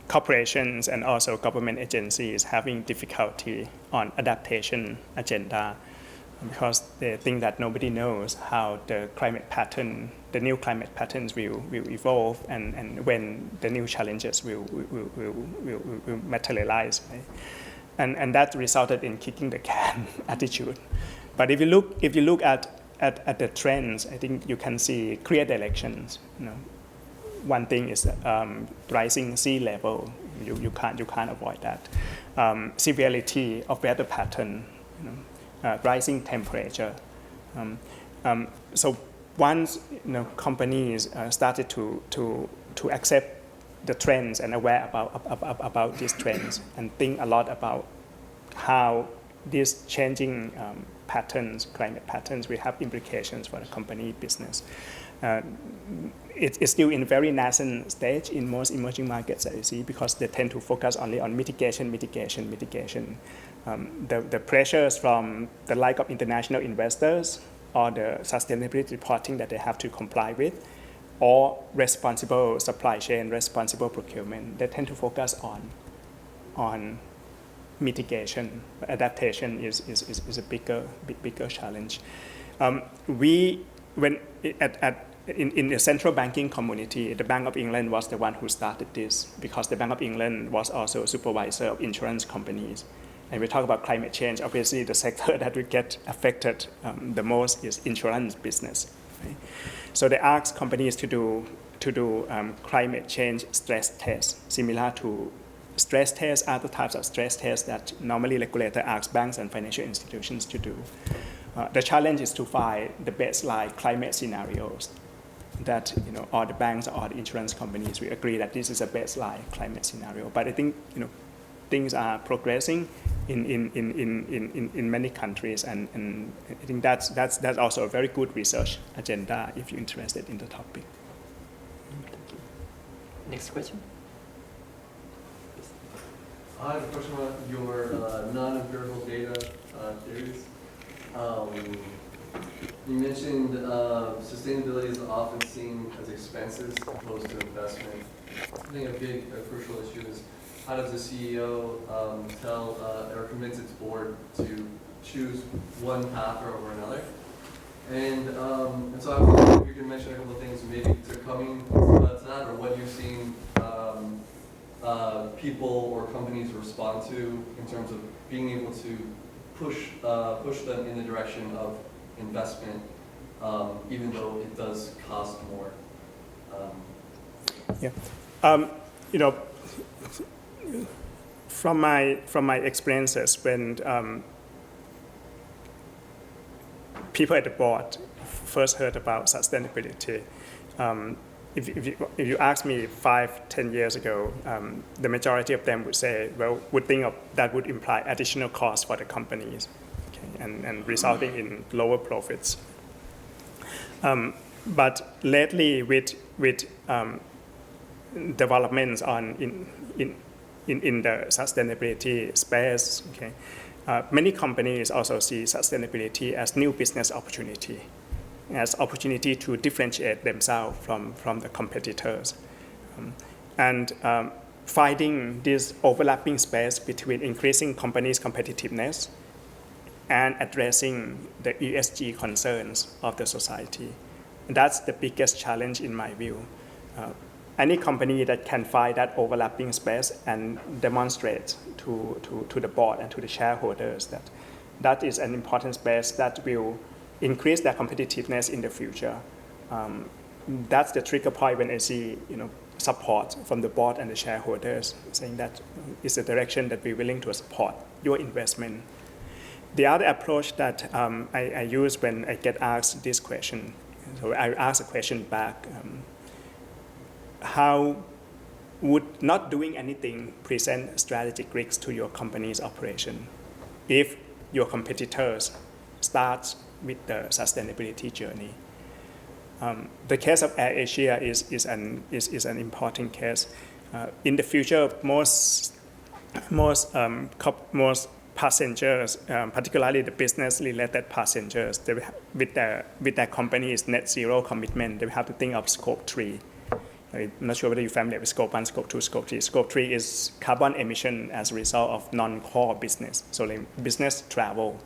corporations and also government agencies having difficulty on adaptation agenda, because they think that nobody knows how the new climate patterns will evolve, and when the new challenges will materialize, right? And that resulted in kicking the can attitude. But if you look at the trends, I think you can see clear directions. One thing is rising sea level. You can't avoid that. Severity of weather pattern. Rising temperature. So once companies started to accept the trends and aware about these trends and think a lot about how these changing climate patterns will have implications for the company business. It's still in a very nascent stage in most emerging markets that you see, because they tend to focus only on mitigation. The pressures from the like of international investors or the sustainability reporting that they have to comply with, or responsible supply chain, responsible procurement, they tend to focus on mitigation. Adaptation is a bigger challenge. In the central banking community, the Bank of England was the one who started this, because the Bank of England was also a supervisor of insurance companies. And we talk about climate change, obviously the sector that will get affected the most is insurance business. Right? So they asked companies to do climate change stress tests, similar to stress tests, other types of stress tests that normally regulator asks banks and financial institutions to do. The challenge is to find the baseline climate scenarios that all the banks or all the insurance companies will agree that this is a baseline climate scenario. But I think things are progressing in many countries, and I think that's also a very good research agenda if you're interested in the topic. Thank you. Next question. I have a question about your non-empirical data theories. You mentioned sustainability is often seen as expenses opposed to investment. I think a crucial issue is, how does the CEO tell or convince its board to choose one path over another? And so I was wondering if you can mention a couple of things maybe to coming to that, or what you've seen people or companies respond to in terms of being able to push them in the direction of investment, even though it does cost more. From my experiences, when people at the board first heard about sustainability, if you ask me 5-10 years ago, the majority of them would say, would think of that would imply additional costs for the companies, okay, and resulting in lower profits. But lately, with developments in the sustainability space, okay, many companies also see sustainability as new business opportunity, as opportunity to differentiate themselves from the competitors. And finding this overlapping space between increasing companies' competitiveness and addressing the ESG concerns of the society. And that's the biggest challenge in my view. Any company that can find that overlapping space and demonstrate to the board and to the shareholders that is an important space that will increase their competitiveness in the future. That's the trigger point when I see support from the board and the shareholders saying that is the direction that we're willing to support your investment. The other approach that I use when I get asked this question, so I ask a question back, how would not doing anything present strategic risks to your company's operation if your competitors start with the sustainability journey? The case of AirAsia is an important case. In the future, most passengers, particularly the business-related passengers, with their company's net zero commitment, they have to think of scope 3. I'm not sure whether you're familiar with scope 1, scope 2, scope 3. Scope 3 is carbon emission as a result of non-core business, so like business travel.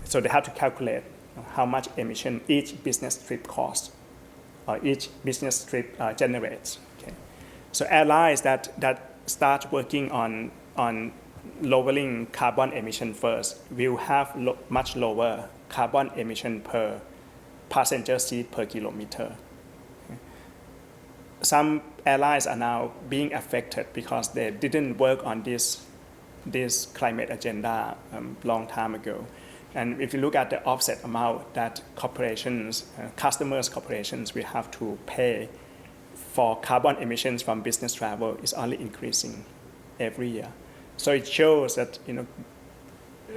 So they have to calculate how much emission each business trip costs or each business trip generates. Okay. So airlines that start working on lowering carbon emission first will have much lower carbon emission per passenger seat per kilometer. Okay. Some airlines are now being affected because they didn't work on this climate agenda long time ago. And if you look at the offset amount that corporations, corporations will have to pay for carbon emissions from business travel is only increasing every year. So it shows that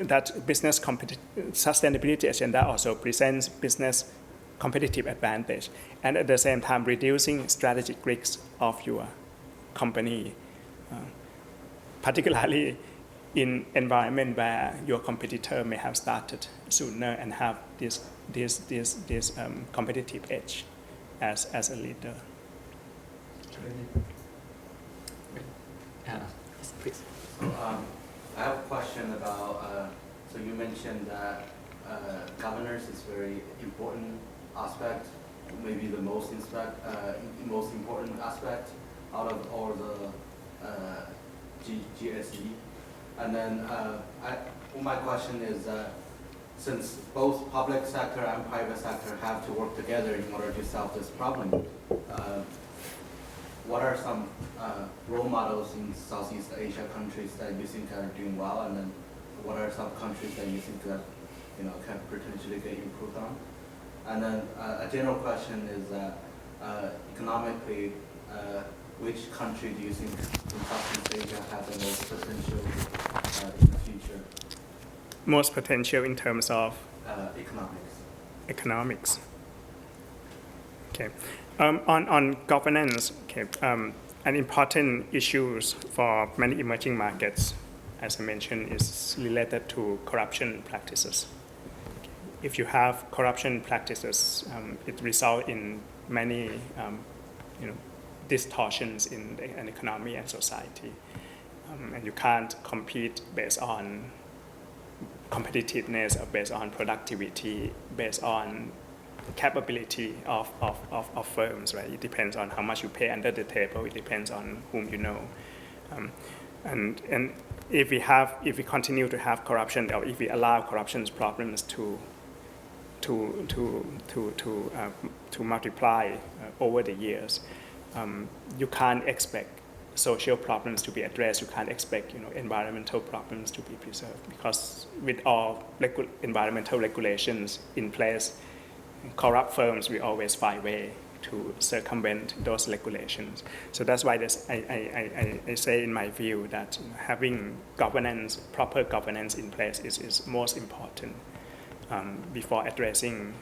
that business sustainability agenda also presents business competitive advantage, and at the same time reducing strategic risks of your company, particularly in environment where your competitor may have started sooner and have this competitive edge as a leader. Please. So I have a question about, so you mentioned that governance is very important aspect, maybe the most important aspect out of all the GSE. And then my question is, since both public sector and private sector have to work together in order to solve this problem, what are some role models in Southeast Asia countries that you think are doing well, and then what are some countries that you think that can potentially get improved on? And then a general question is that economically, which country do you think in Southeast Asia has the most potential in the future? Most potential in terms of? Economics. Okay. On governance, okay, an important issue for many emerging markets, as I mentioned, is related to corruption practices. If you have corruption practices, it results in many distortions in an economy and society. And you can't compete based on competitiveness or based on productivity, based on capability of firms, right? It depends on how much you pay under the table. It depends on whom you know. And if we continue to have corruption, or if we allow corruption problems to multiply over the years, you can't expect social problems to be addressed. You can't expect environmental problems to be preserved, because with all environmental regulations in place, corrupt firms will always find a way to circumvent those regulations. So that's why I say in my view that having governance, proper governance in place is most important before addressing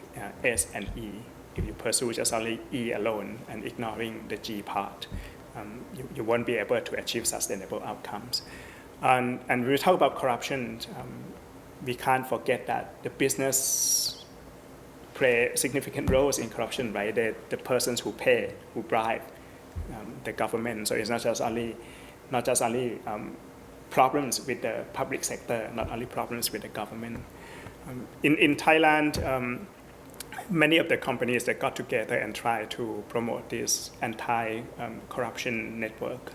S and E. If you pursue just only E alone and ignoring the G part, you won't be able to achieve sustainable outcomes. And when we talk about corruption, we can't forget that the business play significant roles in corruption, right? The persons who pay, who bribe the government. So it's not just only problems with the public sector, not only problems with the government. In Thailand, many of the companies that got together and tried to promote this anti-corruption network,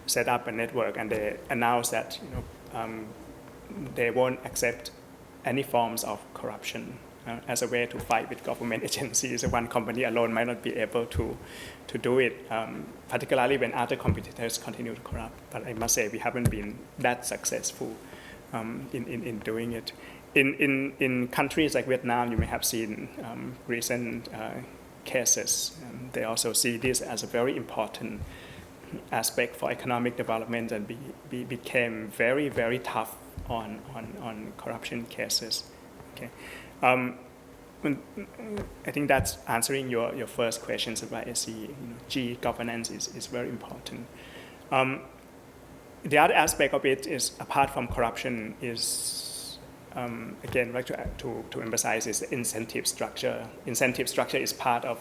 set up a network, and they announced that they won't accept any forms of corruption as a way to fight with government agencies. One company alone might not be able to do it, particularly when other competitors continue to corrupt. But I must say we haven't been that successful in doing it. In countries like Vietnam, you may have seen recent cases. They also see this as a very important aspect for economic development and became very, very tough on corruption cases. Okay. I think that's answering your first questions about SE. G, governance is very important. The other aspect of it is, apart from corruption, is again, I'd like to emphasize is the incentive structure. Incentive structure is part of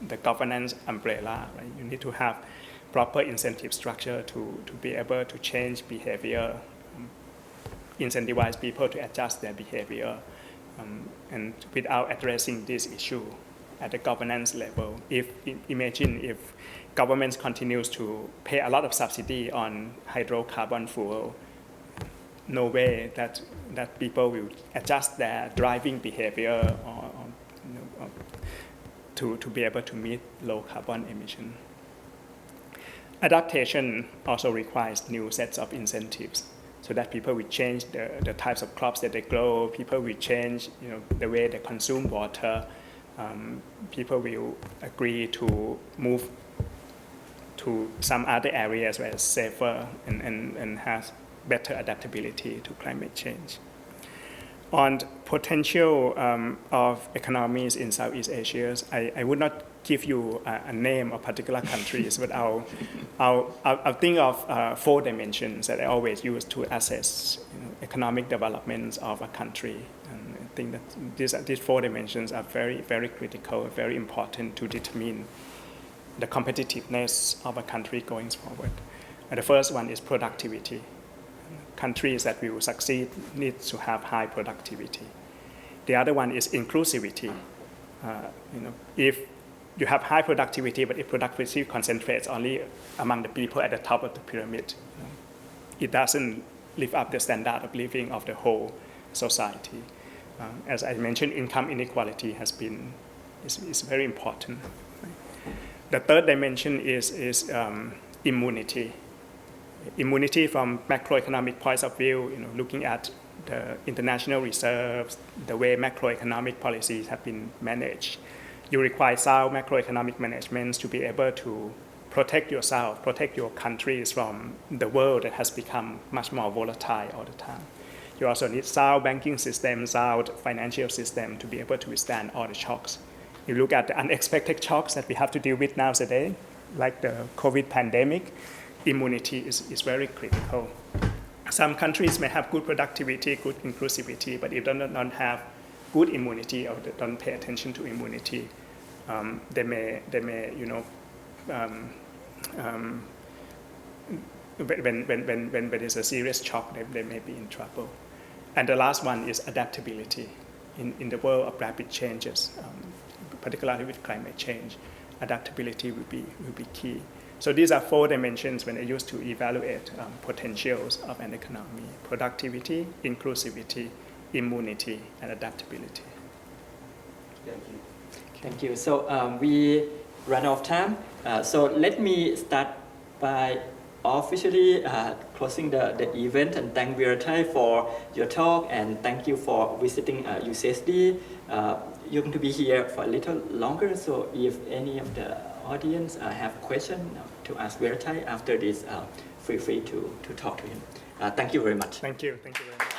the governance umbrella. Right? You need to have proper incentive structure to be able to change behavior, incentivize people to adjust their behavior. And without addressing this issue at the governance level, imagine if governments continues to pay a lot of subsidy on hydrocarbon fuel, no way that people will adjust their driving behavior to be able to meet low carbon emission. Adaptation also requires new sets of incentives, so that people will change the types of crops that they grow, people will change the way they consume water, people will agree to move to some other areas where it's safer and has better adaptability to climate change. On potential of economies in Southeast Asia, I would not give you a name of particular countries, but I'll think of 4 dimensions that I always use to assess economic developments of a country. And I think that these 4 dimensions are very, very critical, very important to determine the competitiveness of a country going forward. And the first one is productivity. Countries that will succeed need to have high productivity. The other one is inclusivity. If you have high productivity, but if productivity concentrates only among the people at the top of the pyramid, it doesn't live up the standard of living of the whole society. As I mentioned, income inequality is very important. The third dimension is immunity. Immunity from macroeconomic points of view, looking at the international reserves, the way macroeconomic policies have been managed. You require sound macroeconomic management to be able to protect yourself, protect your countries from the world that has become much more volatile all the time. You also need sound banking system, sound financial system to be able to withstand all the shocks. You look at the unexpected shocks that we have to deal with now today, like the COVID pandemic, immunity is very critical. Some countries may have good productivity, good inclusivity, but if they don't have good immunity or they don't pay attention to immunity, they may when there's a serious shock, they may be in trouble. And the last one is adaptability. In the world of rapid changes, particularly with climate change, adaptability will be key. So these are 4 dimensions when I use to evaluate potentials of an economy: productivity, inclusivity, immunity, and adaptability. Thank you. Thank you. So we ran out of time. So let me start by officially closing the event, and thank Veerathai for your talk, and thank you for visiting UCSD. You're going to be here for a little longer, so if any of the audience have questions to ask Veerathai after this, feel free to talk to him. Thank you very much. Thank you very much.